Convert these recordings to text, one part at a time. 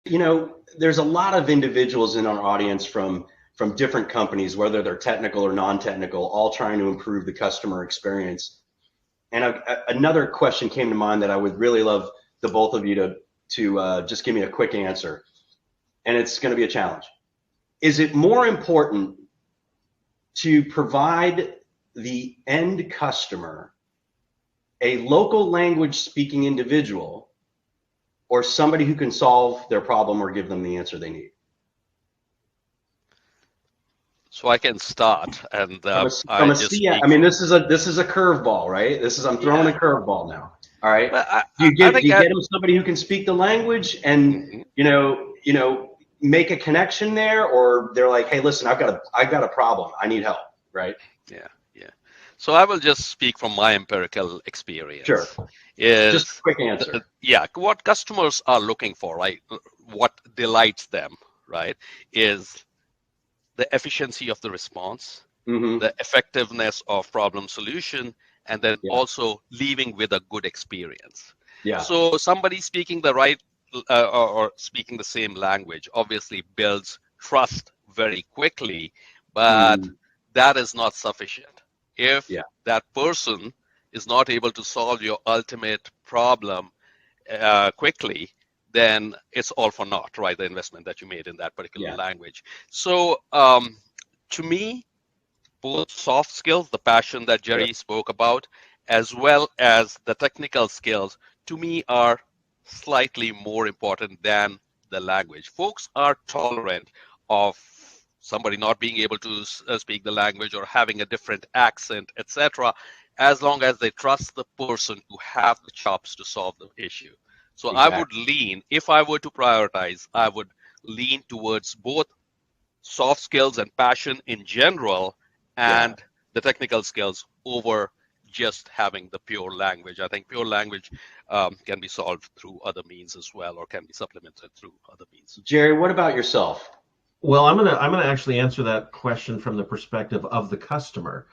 there's a lot of individuals in our audience from different companies, whether they're technical or non-technical, all trying to improve the customer experience. And another question came to mind that I would really love the both of you to just give me a quick answer. And it's going to be a challenge. Is it more important to provide the end customer a local language speaking individual or somebody who can solve their problem or give them the answer they need? So I can start, and this is a curveball, right? I'm throwing a curveball now. All right. Do you get them somebody who can speak the language and make a connection there, or they're like, hey, listen, I've got a problem, I need help, right? Yeah. So I will just speak from my empirical experience. Sure. Just a quick answer. What customers are looking for, right? What delights them, right, is the efficiency of the response, the effectiveness of problem solution, and then also leaving with a good experience. Yeah. So somebody speaking the right or speaking the same language obviously builds trust very quickly, but that is not sufficient. If that person is not able to solve your ultimate problem quickly, then it's all for naught, right? The investment that you made in that particular language. So to me, both soft skills, the passion that Jerry spoke about, as well as the technical skills, to me are slightly more important than the language. Folks are tolerant of somebody not being able to speak the language or having a different accent, etc., as long as they trust the person to have the chops to solve the issue. So I would lean, if I were to prioritize, I would lean towards both soft skills and passion in general and the technical skills over just having the pure language. I think pure language can be solved through other means as well, or can be supplemented through other means. Jerry, what about yourself? Well, I'm gonna actually answer that question from the perspective of the customer.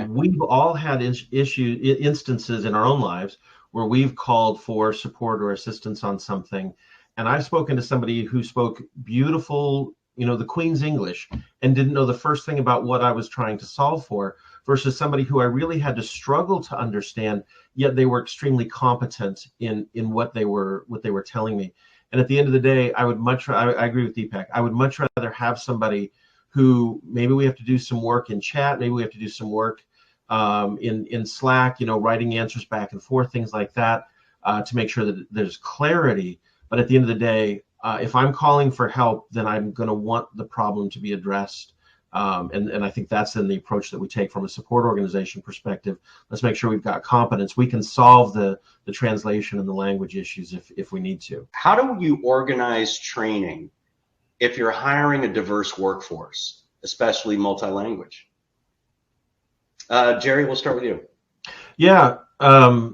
We've all had instances in our own lives where we've called for support or assistance on something, and I've spoken to somebody who spoke beautiful, the Queen's English, and didn't know the first thing about what I was trying to solve for, versus somebody who I really had to struggle to understand, yet they were extremely competent in what they were telling me. And at the end of the day, I agree with Deepak. I would much rather have somebody who maybe we have to do some work in chat, maybe we have to do some work in Slack, writing answers back and forth, things like that, to make sure that there's clarity. But at the end of the day, if I'm calling for help, then I'm going to want the problem to be addressed. And I think that's then the approach that we take from a support organization perspective. Let's make sure we've got competence. We can solve the translation and the language issues if we need to. How do you organize training if you're hiring a diverse workforce, especially multi-language? Jerry, we'll start with you. Yeah.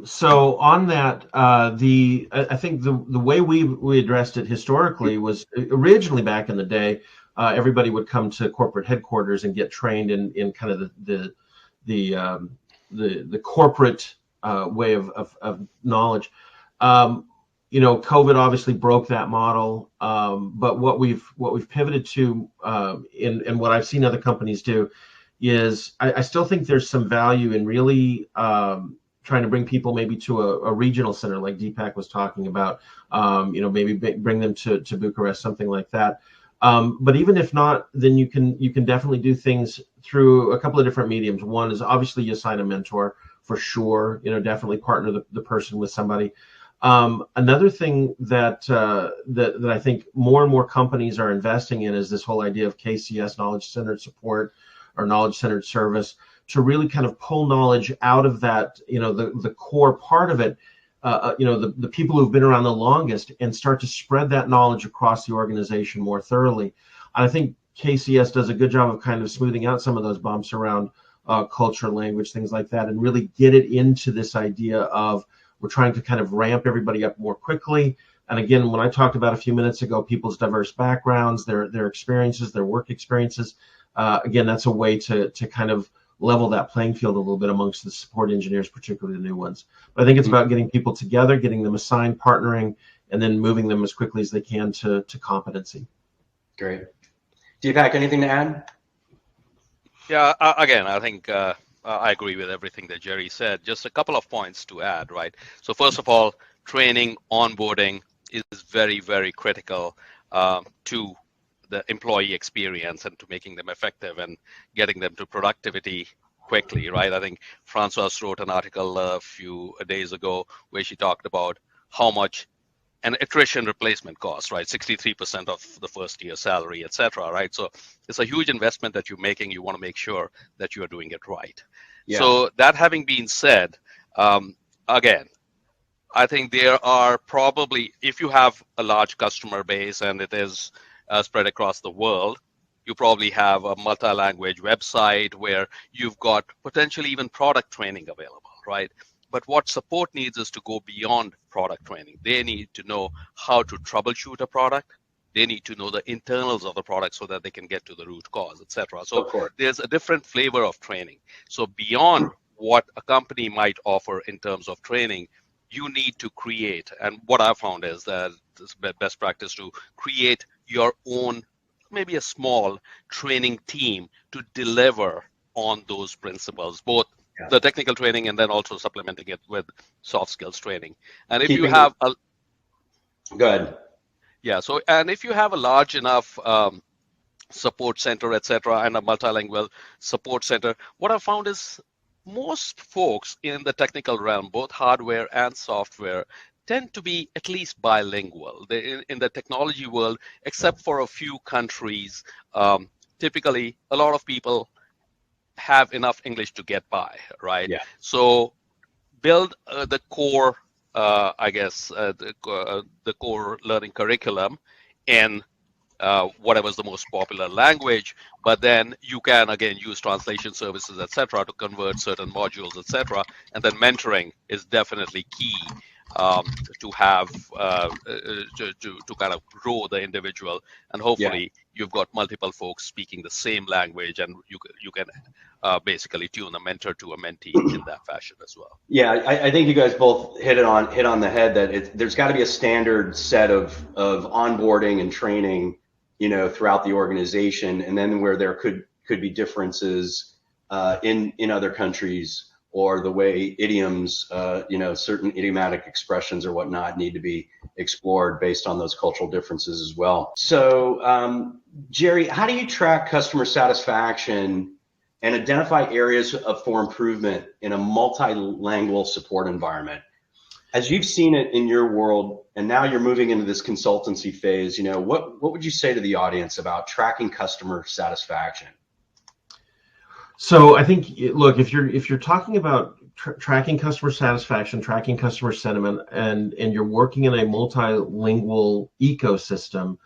So on that, I think the way we addressed it historically was originally back in the day, everybody would come to corporate headquarters and get trained in kind of the corporate way of knowledge. COVID obviously broke that model, but what we've pivoted to, and what I've seen other companies do, is I still think there's some value in really trying to bring people maybe to a regional center like Deepak was talking about, maybe bring them to Bucharest, something like that. But even if not, then you can definitely do things through a couple of different mediums. One is obviously you assign a mentor for sure, definitely partner the person with somebody. Another thing that I think more and more companies are investing in is this whole idea of KCS, knowledge-centered support or knowledge-centered service, to really kind of pull knowledge out of that, the core part of it, the people who've been around the longest, and start to spread that knowledge across the organization more thoroughly. And I think KCS does a good job of kind of smoothing out some of those bumps around culture, language, things like that, and really get it into this idea of we're trying to kind of ramp everybody up more quickly. And again, when I talked about a few minutes ago, people's diverse backgrounds, their experiences, their work experiences, again, that's a way to kind of level that playing field a little bit amongst the support engineers, particularly the new ones. But I think it's about getting people together, getting them assigned, partnering, and then moving them as quickly as they can to competency. Great. Deepak, anything to add? Yeah, again, I think I agree with everything that Jerry said. Just a couple of points to add, right? So first of all, training, onboarding is very, very critical to the employee experience and to making them effective and getting them to productivity quickly, right? I think Francois wrote an article a few days ago where she talked about how much an attrition replacement cost, right? 63% of the first year salary, et cetera, right? So it's a huge investment that you're making. You want to make sure that you are doing it right. Yeah. So that having been said, again, I think there are probably, if you have a large customer base and it is spread across the world, you probably have a multi-language website where you've got potentially even product training available, right? But what support needs is to go beyond product training. They need to know how to troubleshoot a product. They need to know the internals of the product so that they can get to the root cause, etc. So there's a different flavor of training. So beyond what a company might offer in terms of training, you need to create, and what I found is that it's best practice to create your own, maybe a small training team to deliver on those principles, both the technical training and then also supplementing it with soft skills training. And if you have a good, yeah, so and if you have a large enough support center, etc., and a multilingual support center, what I found is most folks in the technical realm, both hardware and software, tend to be at least bilingual. In the technology world, except for a few countries, typically a lot of people have enough English to get by, right? Yeah. So build the core, the core learning curriculum in whatever's the most popular language, but then you can again use translation services, etc., to convert certain modules, etc. And then mentoring is definitely key to have to kind of grow the individual, and hopefully you've got multiple folks speaking the same language, and you can basically tune a mentor to a mentee in that fashion as well. Yeah, I think you guys both hit on the head that there's got to be a standard set of onboarding and training, throughout the organization, and then where there could be differences in other countries, or the way idioms, certain idiomatic expressions or whatnot need to be explored based on those cultural differences as well. So, Jerry, how do you track customer satisfaction and identify areas for improvement in a multilingual support environment? As you've seen it in your world, and now you're moving into this consultancy phase, what would you say to the audience about tracking customer satisfaction? So I think, look, if you're talking about tracking customer satisfaction, tracking customer sentiment, and you're working in a multilingual ecosystem,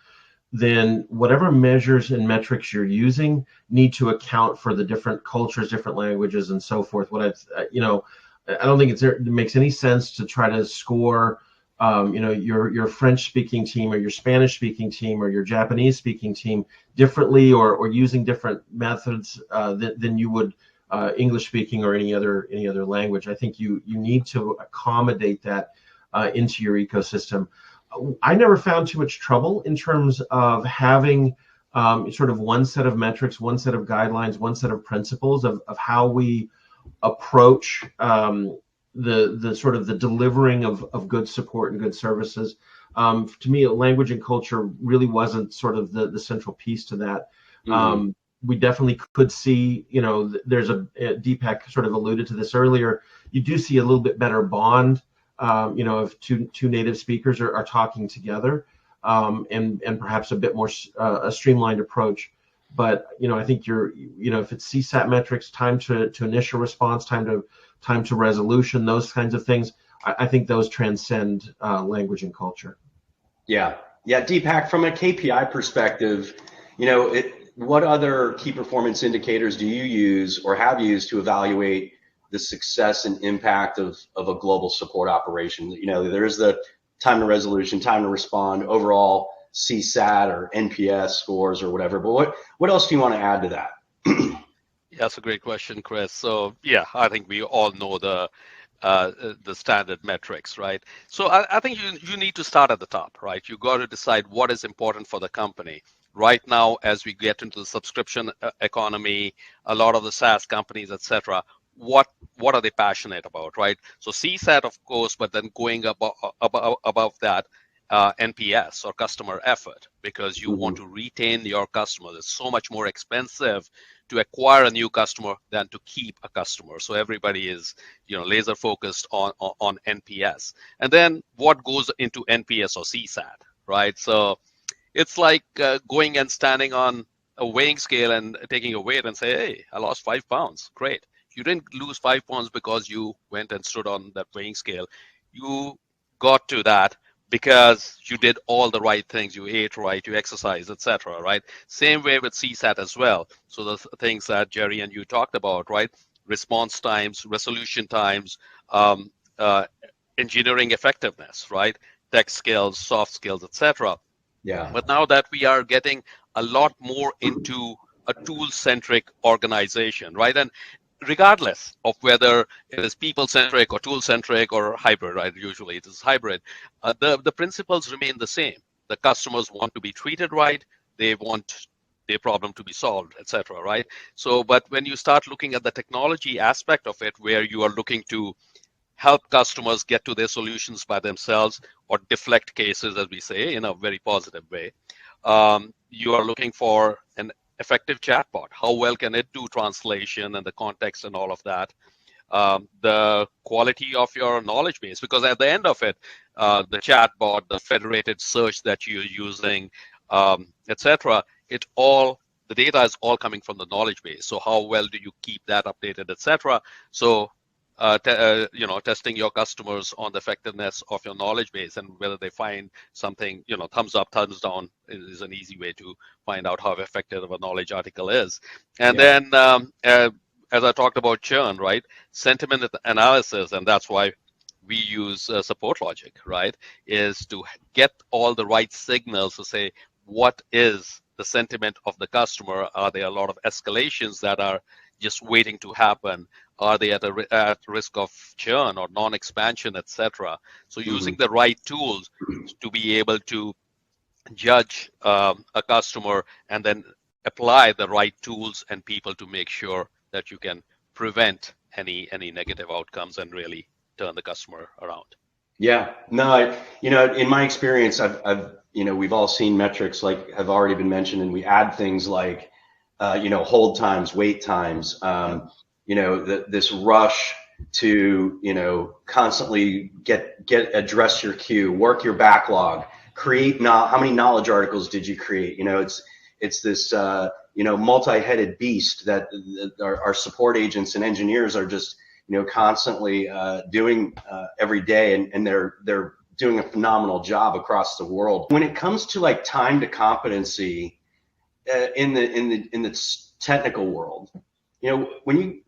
then whatever measures and metrics you're using need to account for the different cultures, different languages, and so forth. I don't think it makes any sense to try to score, your French-speaking team or your Spanish-speaking team or your Japanese-speaking team differently, or using different methods than you would English-speaking or any other language. I think you need to accommodate that into your ecosystem. I never found too much trouble in terms of having sort of one set of metrics, one set of guidelines, one set of principles of how we approach the sort of the delivering of good support and good services. To me, language and culture really wasn't sort of the central piece to that. Mm-hmm. We definitely could see, there's Deepak sort of alluded to this earlier. You do see a little bit better bond, if two native speakers are talking together, and perhaps a bit more a streamlined approach. But I think if it's CSAT metrics, time to initial response, time to resolution, those kinds of things, I think those transcend language and culture. Yeah. Deepak, from a KPI perspective, what other key performance indicators do you use or have used to evaluate the success and impact of a global support operation? There is the time to resolution, time to respond, overall CSAT or NPS scores or whatever, but what else do you want to add to that? Yeah, that's a great question, Chris. So I think we all know the the standard metrics, right? So I think you need to start at the top, right? You got to decide what is important for the company. Right now, as we get into the subscription economy, a lot of the SaaS companies, etc., what are they passionate about, right? So CSAT, of course, but then going above that, NPS or customer effort, because you want to retain your customers. It's so much more expensive to acquire a new customer than to keep a customer. So everybody is, laser focused on NPS. And then what goes into NPS or CSAT, right? So it's like going and standing on a weighing scale and taking a weight and say, hey, I lost 5 pounds. Great. You didn't lose 5 pounds because you went and stood on that weighing scale. You got to that because you did all the right things. You ate right, you exercised, etc. Right? Same way with CSAT as well. So the things that Jerry and you talked about, right? Response times, resolution times, um, uh, engineering effectiveness, right? Tech skills, soft skills, etc. Yeah. But now that we are getting a lot more into a tool-centric organization, right? And regardless of whether it is people-centric or tool-centric or hybrid, right? Usually it is hybrid. The principles remain the same. The customers want to be treated right. They want their problem to be solved, etc. Right? So, but when you start looking at the technology aspect of it, where you are looking to help customers get to their solutions by themselves or deflect cases, as we say, in a very positive way. You are looking for an effective chatbot. How well can it do translation and the context and all of that? The quality of your knowledge base, because at the end of it, the chatbot, the federated search that you're using, etc., the data is all coming from the knowledge base. So how well do you keep that updated, etc.? So testing your customers on the effectiveness of your knowledge base and whether they find something, thumbs up, thumbs down is an easy way to find out how effective a knowledge article is. And then, as I talked about churn, right? Sentiment analysis, and that's why we use support logic, right? Is to get all the right signals to say, what is the sentiment of the customer? Are there a lot of escalations that are just waiting to happen? Are they at risk of churn or non-expansion, etc.? So using the right tools to be able to judge a customer and then apply the right tools and people to make sure that you can prevent any negative outcomes and really turn the customer around. Yeah, no, in my experience, we've all seen metrics like have already been mentioned, and we add things like, hold times, wait times, this rush to, constantly address your queue, work your backlog, create how many knowledge articles did you create? It's this, multi-headed beast that our support agents and engineers are just, constantly doing every day, and they're doing a phenomenal job across the world. When it comes to like time to competency in the technical world, when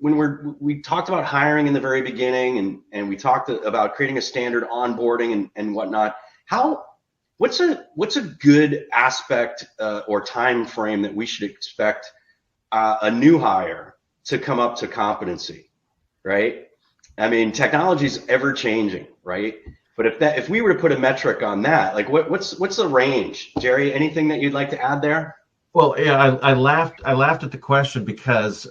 we talked about hiring in the very beginning, and we talked about creating a standard onboarding and whatnot. What's a good aspect or time frame that we should expect a new hire to come up to competency? Right? I mean, technology is ever changing, right? But if we were to put a metric on that, like what's the range, Jerry? Anything that you'd like to add there? Well, yeah, I laughed at the question because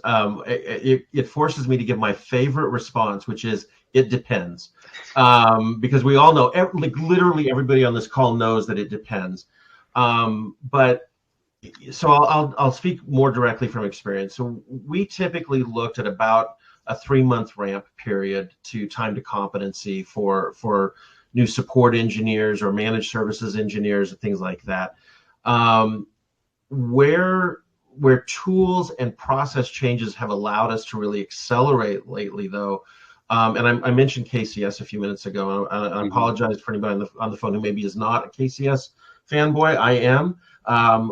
it forces me to give my favorite response, which is it depends, because we all know, literally everybody on this call knows that it depends. But so I'll speak more directly from experience. So we typically looked at about a 3-month ramp period to time to competency for new support engineers or managed services engineers and things like that. Where tools and process changes have allowed us to really accelerate lately, though, and I mentioned KCS a few minutes ago. I apologize for anybody on the phone who maybe is not a KCS fanboy. I am.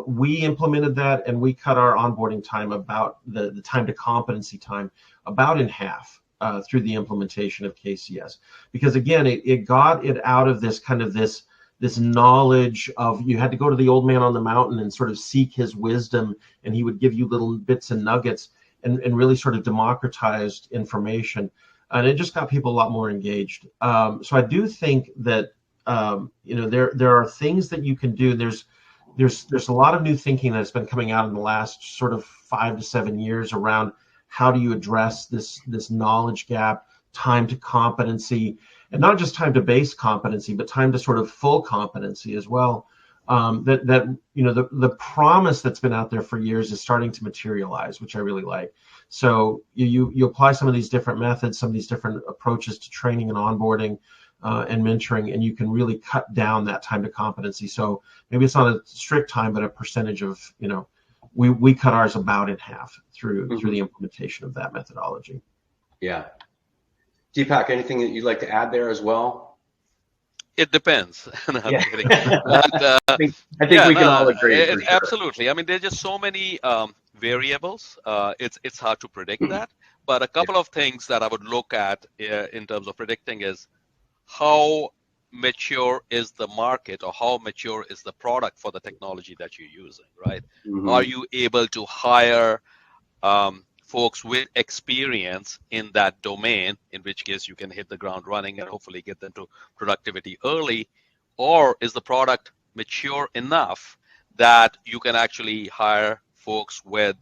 We implemented that, and we cut our onboarding time, about the time to competency time, about in half through the implementation of KCS. Because again, it got it out of this kind of this knowledge of, you had to go to the old man on the mountain and sort of seek his wisdom, and he would give you little bits and nuggets, and really sort of democratized information. and it just got people a lot more engaged. So I do think that there are things that you can do. There's a lot of new thinking that's been coming out in the last sort of 5 to 7 years around how do you address this knowledge gap, time to competency, and not just time to base competency, but time to sort of full competency as well. The promise that's been out there for years is starting to materialize, which I really like. So you apply some of these different methods, some of these different approaches to training and onboarding and mentoring, and you can really cut down that time to competency. So maybe it's not a strict time, but a percentage of, we cut ours about in half through the implementation of that methodology. Yeah. Deepak, anything that you'd like to add there as well? It depends. No, I'm Yeah. kidding. But, I think we can all agree. For sure. Absolutely. I mean, there's just so many variables. It's hard to predict that. But a couple of things that I would look at in terms of predicting is how mature is the market, or how mature is the product for the technology that you're using, right? Mm-hmm. Are you able to hire folks with experience in that domain, in which case you can hit the ground running and hopefully get them to productivity early? Or is the product mature enough that you can actually hire folks with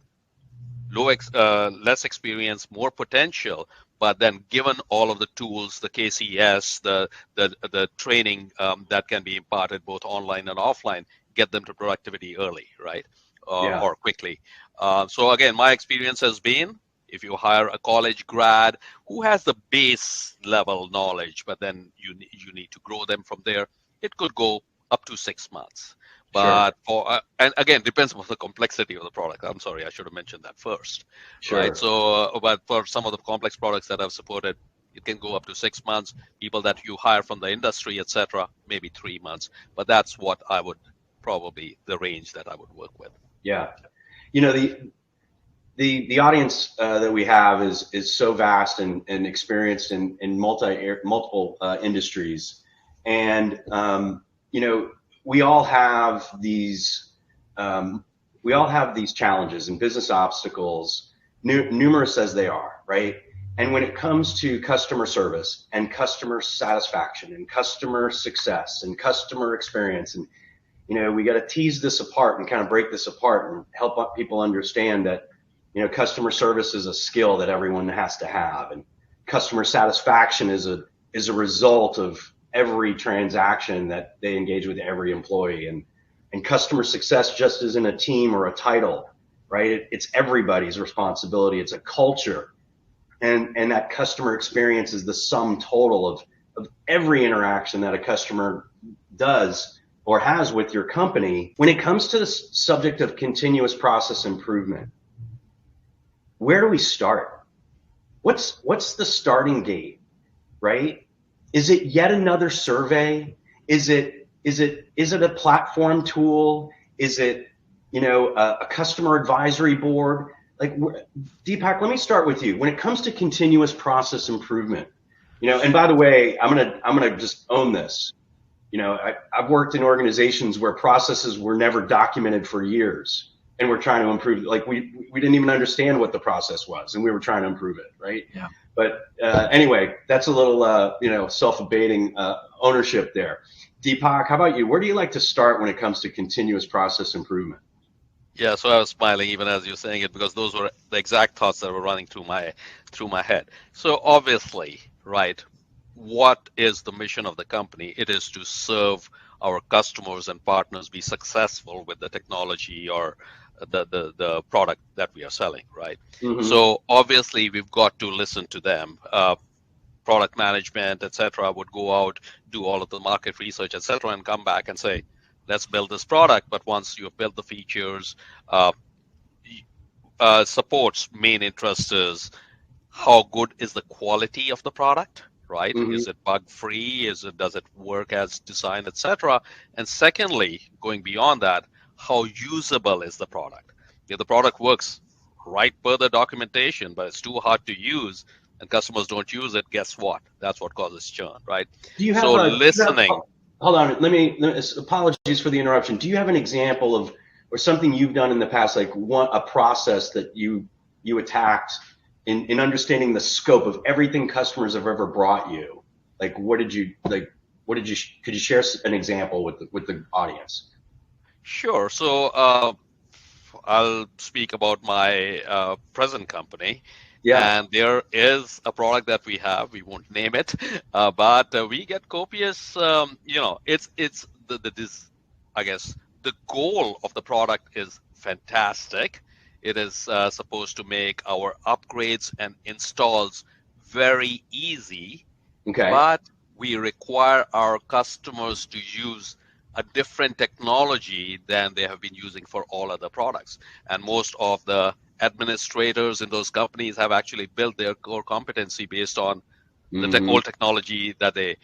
less experience, more potential, but then given all of the tools, the KCS, the training that can be imparted both online and offline, get them to productivity early, right? Or quickly. So again, my experience has been, if you hire a college grad who has the base level knowledge, but then you need to grow them from there, it could go up to 6 months. But and again, depends on the complexity of the product. I'm sorry, I should have mentioned that first. Sure. Right. So, but for some of the complex products that I've supported, it can go up to 6 months. People that you hire from the industry, etc., maybe 3 months. But that's what I would probably the range that I would work with. Yeah, the audience that we have is so vast and experienced in multiple industries, and we all have these challenges and business obstacles, numerous as they are, right? And when it comes to customer service and customer satisfaction and customer success and customer experience, and we got to tease this apart and kind of break this apart and help people understand that customer service is a skill that everyone has to have, and customer satisfaction is a result of every transaction that they engage with every employee, and customer success just isn't a team or a title, right? It's everybody's responsibility. It's a culture, and that customer experience is the sum total of every interaction that a customer does or has with your company. When it comes to the subject of continuous process improvement, where do we start? What's the starting gate, right? Is it yet another survey? Is it a platform tool? Is it a customer advisory board? Like, Deepak, let me start with you. When it comes to continuous process improvement, and by the way, I'm gonna just own this. I've worked in organizations where processes were never documented for years, and we're trying to improve. Like we didn't even understand what the process was, and we were trying to improve it, right? Yeah. But anyway, that's a little self-abating ownership there. Deepak, how about you? Where do you like to start when it comes to continuous process improvement? Yeah, so I was smiling even as you're saying it, because those were the exact thoughts that were running through my head. So obviously, right, what is the mission of the company? It is to serve our customers and partners be successful with the technology or the product that we are selling, right? Mm-hmm. So obviously we've got to listen to them. Product management, etc., would go out, do all of the market research, etc., and come back and say, let's build this product. But once you have built the features, support's main interest is how good is the quality of the product, right? Mm-hmm. Is it bug free? Does it work as designed, etc.? And secondly, going beyond that, how usable is the product? If the product works right per the documentation, but it's too hard to use and customers don't use it, guess what? That's what causes churn, right? Listening. Hold on, apologies for the interruption. Do you have an example of or something you've done in the past, like a process that you attacked in understanding the scope of everything customers have ever brought you, like what did you could you share an example with the audience? Sure. So I'll speak about my present company. Yeah. And there is a product that we have. We won't name it, but we get copious. It's this. I guess the goal of the product is fantastic. It is supposed to make our upgrades and installs very easy, Okay. but we require our customers to use a different technology than they have been using for all other products. And most of the administrators in those companies have actually built their core competency based on the old technology that they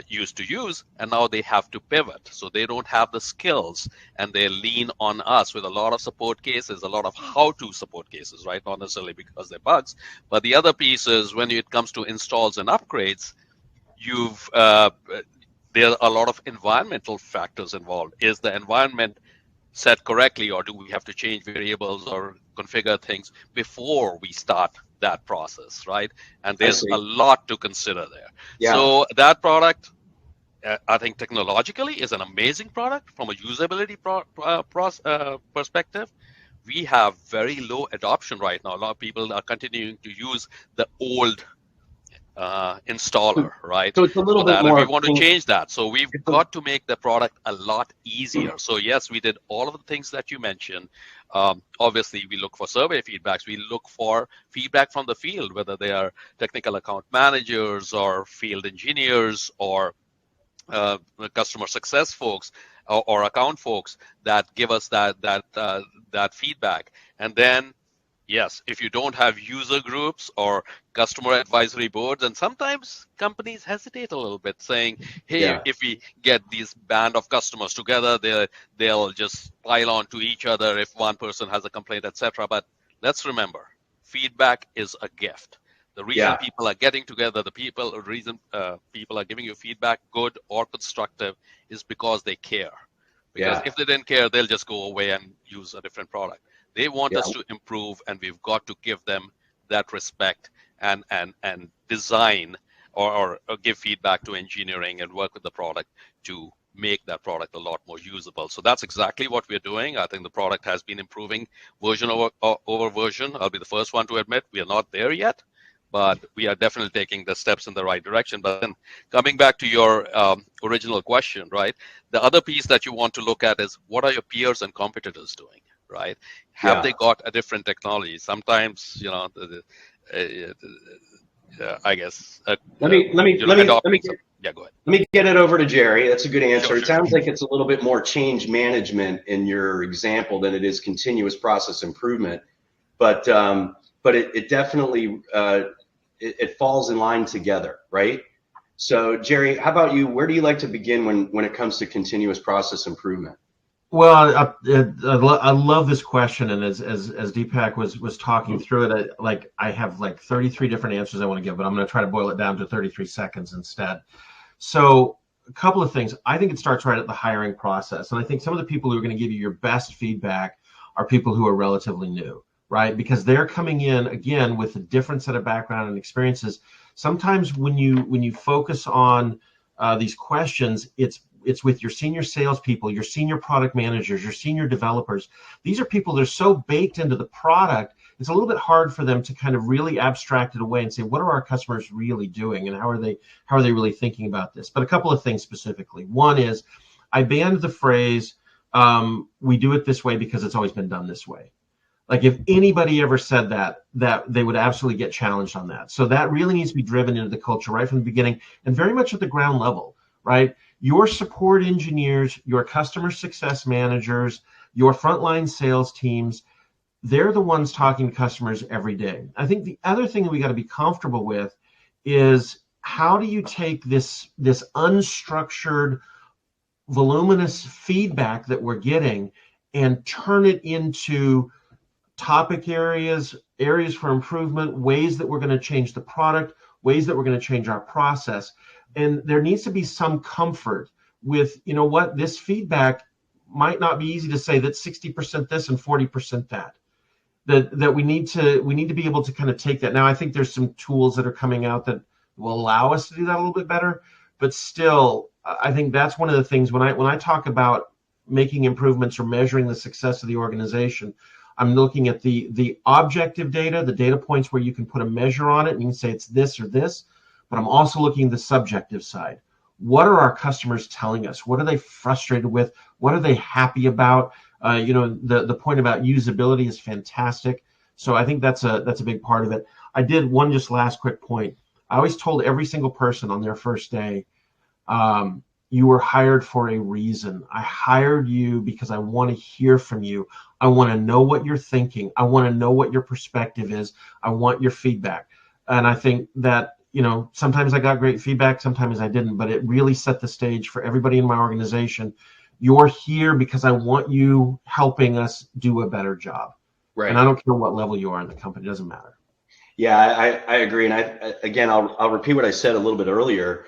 used to use, and now they have to pivot. So they don't have the skills, and they lean on us with a lot of support cases, a lot of how-to support cases, right? Not necessarily because they're bugs, but the other piece is when it comes to installs and upgrades, there are a lot of environmental factors involved. Is the environment set correctly, or do we have to change variables or configure things before we start that process, right? And there's a lot to consider there. Yeah. So that product, I think technologically is an amazing product from a usability perspective. We have very low adoption right now. A lot of people are continuing to use the old installer, right? So it's a little bit more. We want to change that. So we've got to make the product a lot easier. So yes, we did all of the things that you mentioned. Obviously, we look for survey feedbacks. We look for feedback from the field, whether they are technical account managers or field engineers or customer success folks or account folks that give us that feedback. And then yes, if you don't have user groups or customer advisory boards, and sometimes companies hesitate a little bit saying, hey, if we get these band of customers together, they'll just pile on to each other if one person has a complaint, etc. But let's remember, feedback is a gift. The reason people are getting together, reason people are giving you feedback, good or constructive, is because they care. Because if they didn't care, they'll just go away and use a different product. They want us to improve, and we've got to give them that respect and design or give feedback to engineering and work with the product to make that product a lot more usable. So that's exactly what we're doing. I think the product has been improving version over version. I'll be the first one to admit we are not there yet, but we are definitely taking the steps in the right direction. But then coming back to your original question, right? The other piece that you want to look at is what are your peers and competitors doing? Right? Have they got a different technology? Sometimes, I guess. Let me go ahead. Let me get it over to Jerry. That's a good answer. Sure, it sounds like it's a little bit more change management in your example than it is continuous process improvement, but it definitely it falls in line together, right? So Jerry, how about you? Where do you like to begin when it comes to continuous process improvement? Well, I love this question, and as Deepak was talking through it, I have 33 different answers I want to give, but I'm going to try to boil it down to 33 seconds instead. So a couple of things. I think it starts right at the hiring process, and I think some of the people who are going to give you your best feedback are people who are relatively new, right? Because they're coming in again with a different set of background and experiences. Sometimes when you focus on these questions, it's with your senior salespeople, your senior product managers, your senior developers. These are people that are so baked into the product, it's a little bit hard for them to kind of really abstract it away and say, what are our customers really doing, and how are they really thinking about this? But a couple of things specifically. One is, I banned the phrase, we do it this way because it's always been done this way. Like if anybody ever said that they would absolutely get challenged on that. So that really needs to be driven into the culture right from the beginning and very much at the ground level, right? Your support engineers, your customer success managers, your frontline sales teams, they're the ones talking to customers every day. I think the other thing that we got to be comfortable with is how do you take this unstructured, voluminous feedback that we're getting and turn it into topic areas for improvement, ways that we're going to change the product, ways that we're going to change our process. And there needs to be some comfort with, this feedback might not be easy to say that 60% this and 40% that. that we need to be able to kind of take that. Now, I think there's some tools that are coming out that will allow us to do that a little bit better, but still, I think that's one of the things when I talk about making improvements or measuring the success of the organization, I'm looking at the objective data, the data points where you can put a measure on it and you can say it's this or this, but I'm also looking at the subjective side. What are our customers telling us? What are they frustrated with? What are they happy about? The point about usability is fantastic. So I think that's a big part of it. I did one just last quick point. I always told every single person on their first day, you were hired for a reason. I hired you because I want to hear from you. I want to know what you're thinking. I want to know what your perspective is. I want your feedback. And I think that, sometimes I got great feedback, sometimes I didn't, but it really set the stage for everybody in my organization. You're here because I want you helping us do a better job. Right. And I don't care what level you are in the company, it doesn't matter. Yeah, I agree. And I'll repeat what I said a little bit earlier.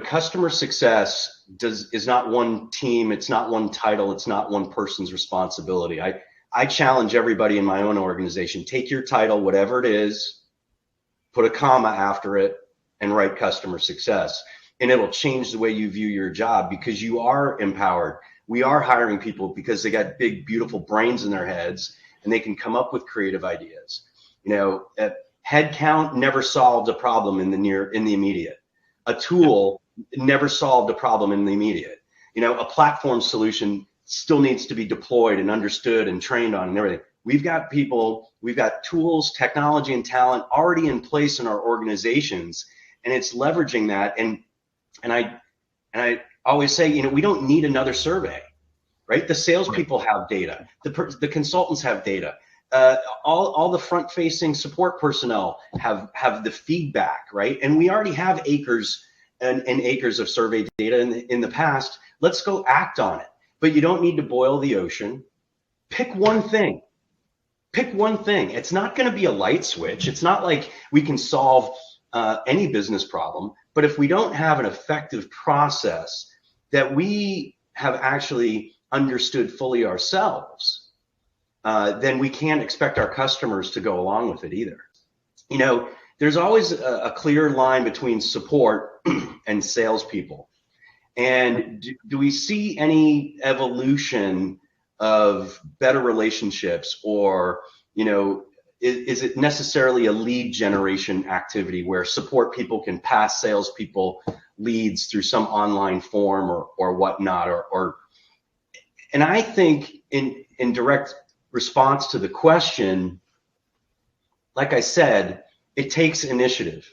Customer success is not one team. It's not one title. It's not one person's responsibility. I challenge everybody in my own organization, take your title, whatever it is, put a comma after it and write customer success. And it'll change the way you view your job because you are empowered. We are hiring people because they got big, beautiful brains in their heads and they can come up with creative ideas. Headcount never solved a problem in the immediate. A tool never solved a problem in the immediate. A platform solution still needs to be deployed and understood and trained on and everything. We've got people, we've got tools, technology, and talent already in place in our organizations, and it's leveraging that. And I always say, we don't need another survey, right? The salespeople have data, the consultants have data, all the front-facing support personnel have the feedback, right? And we already have acres and acres of survey data in the past. Let's go act on it. But you don't need to boil the ocean. Pick one thing. Pick one thing. It's not going to be a light switch. It's not like we can solve any business problem. But if we don't have an effective process that we have actually understood fully ourselves, then we can't expect our customers to go along with it either. There's always a clear line between support and salespeople. And do we see any evolution of better relationships, or is it necessarily a lead generation activity where support people can pass salespeople leads through some online form or whatnot, and I think in direct response to the question, like I said, it takes initiative.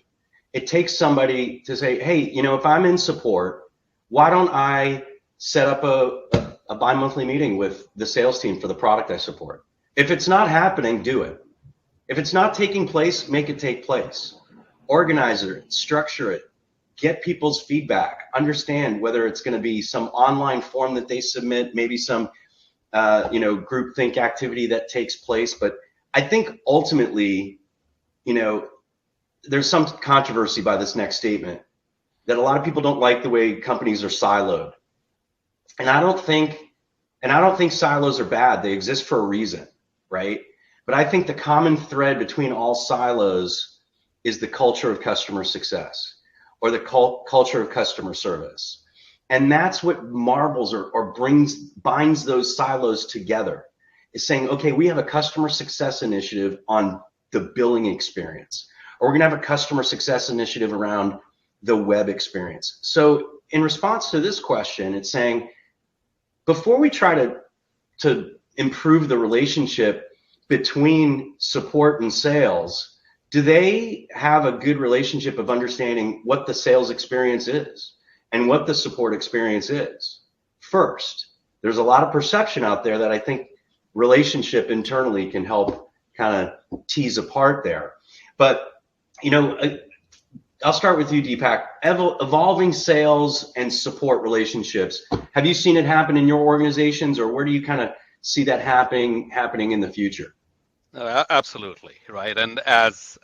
It takes somebody to say, hey, if I'm in support, why don't I set up a bi-monthly meeting with the sales team for the product I support? If it's not happening, do it. If it's not taking place, make it take place. Organize it, structure it, get people's feedback, understand whether it's going to be some online form that they submit, maybe some groupthink activity that takes place. But I think ultimately, there's some controversy by this next statement that a lot of people don't like the way companies are siloed. And I don't think silos are bad. They exist for a reason, right? But I think the common thread between all silos is the culture of customer success or the culture of customer service. And that's what marbles or binds those silos together, is saying, okay, we have a customer success initiative on the billing experience, or we're going to have a customer success initiative around the web experience. So in response to this question, it's saying, before we try to improve the relationship between support and sales, do they have a good relationship of understanding what the sales experience is and what the support experience is first? There's a lot of perception out there that I think relationship internally can help kind of tease apart there. But, I'll start with you, Deepak. Evolving sales and support relationships. Have you seen it happen in your organizations, or where do you kind of see that happening in the future? Absolutely, right. And as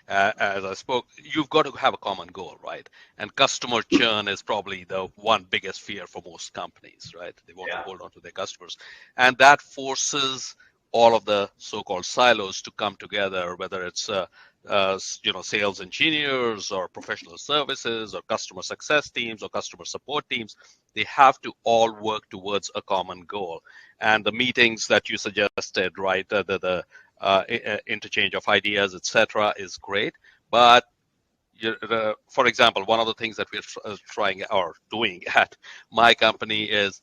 I spoke, you've got to have a common goal, right? And customer churn is probably the one biggest fear for most companies, right? They want to hold on to their customers. And that forces all of the so-called silos to come together, whether it's sales engineers or professional services or customer success teams or customer support teams. They have to all work towards a common goal. And the meetings that you suggested, right, the interchange of ideas, etc., is great. But for example, one of the things that we're trying or doing at my company is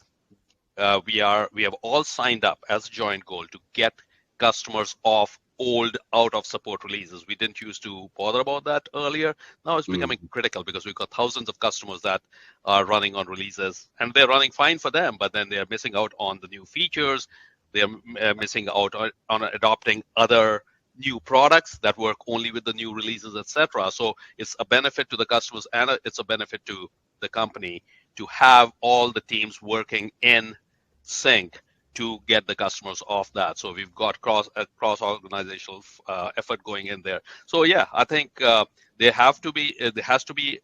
we have all signed up as a joint goal to get customers off old out of support releases. We didn't used to bother about that earlier. Now it's becoming critical because we've got thousands of customers that are running on releases and they're running fine for them, but then they're missing out on the new features. They're missing out on adopting other new products that work only with the new releases, etc. So it's a benefit to the customers and it's a benefit to the company to have all the teams working in sync to get the customers off that. So we've got cross organizational effort going in there. So yeah, I think there has to be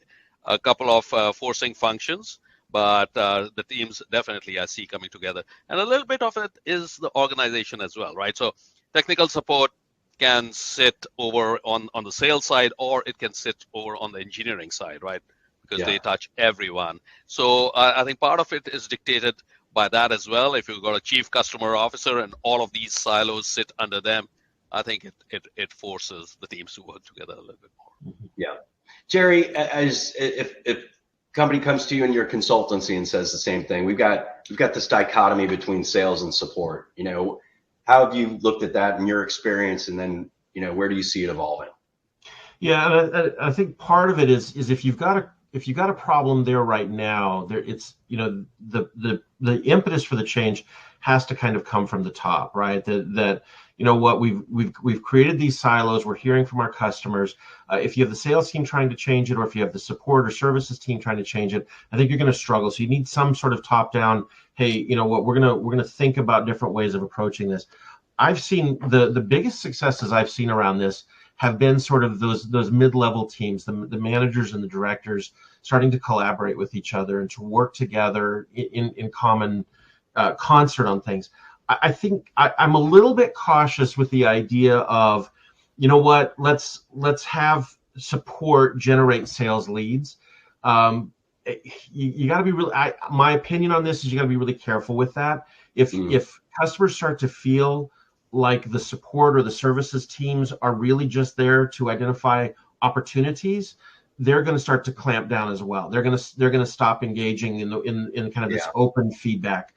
a couple of forcing functions, but the teams definitely I see coming together. And a little bit of it is the organization as well, right? So technical support can sit over on the sales side, or it can sit over on the engineering side, right? Because they touch everyone. So I think part of it is dictated by that as well. If you've got a chief customer officer and all of these silos sit under them, I think it forces the teams to work together a little bit more. Yeah. Jerry, if company comes to you in your consultancy and says the same thing, we've got this dichotomy between sales and support. How have you looked at that in your experience, and then where do you see it evolving? Yeah, and I think part of it is if you've got a problem there right now, it's the impetus for the change has to kind of come from the top, right? That what we've created these silos. We're hearing from our customers. If you have the sales team trying to change it, or if you have the support or services team trying to change it, I think you're going to struggle. So you need some sort of top down. Hey, we're gonna think about different ways of approaching this. I've seen the biggest successes I've seen around this have been sort of those mid-level teams, the managers and the directors starting to collaborate with each other and to work together in common concert on things. I think I'm a little bit cautious with the idea of, let's have support generate sales leads. You got to be really. My opinion on this is you got to be really careful with that. If customers start to feel like the support or the services teams are really just there to identify opportunities, they're going to start to clamp down as well. They're going to stop engaging in kind of this open feedback.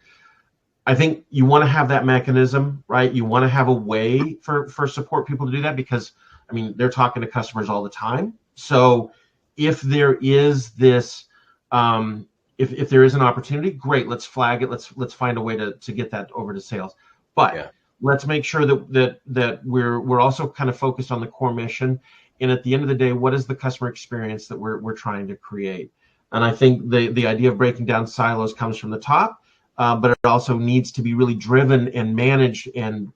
I think you want to have that mechanism, right? You want to have a way for support people to do that, because they're talking to customers all the time. So if there is this, if there is an opportunity, great, let's flag it. Let's find a way to get that over to sales. But let's make sure that we're also kind of focused on the core mission. And at the end of the day, what is the customer experience that we're trying to create? And I think the idea of breaking down silos comes from the top, but it also needs to be really driven and managed and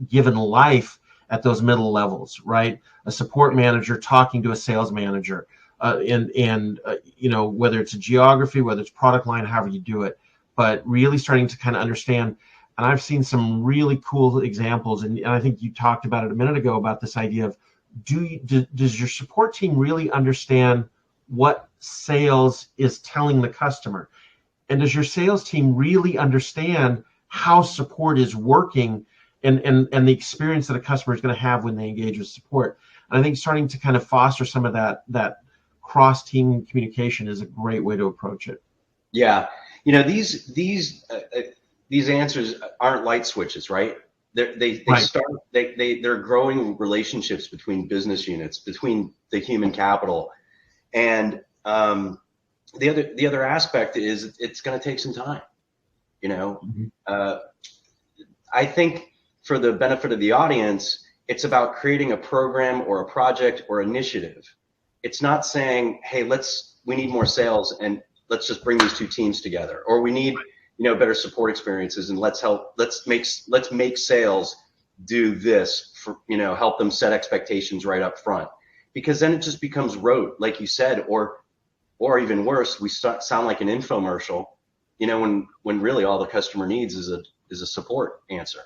given life at those middle levels, right? A support manager talking to a sales manager, and whether it's a geography, whether it's product line, however you do it, but really starting to kind of understand. And I've seen some really cool examples, and I think you talked about it a minute ago about this idea of does your support team really understand what sales is telling the customer? And does your sales team really understand how support is working and the experience that a customer is going to have when they engage with support? And I think starting to kind of foster some of that cross-team communication is a great way to approach it. Yeah. These answers aren't light switches, right? They're growing relationships between business units, between the human capital, and the other aspect is it's going to take some time. I think for the benefit of the audience, it's about creating a program or a project or initiative. It's not saying, hey, we need more sales and let's just bring these two teams together, or we need better support experiences, and let's make sales do this for, help them set expectations right up front, because then it just becomes rote, like you said, or even worse, we sound like an infomercial, when really all the customer needs is a support answer.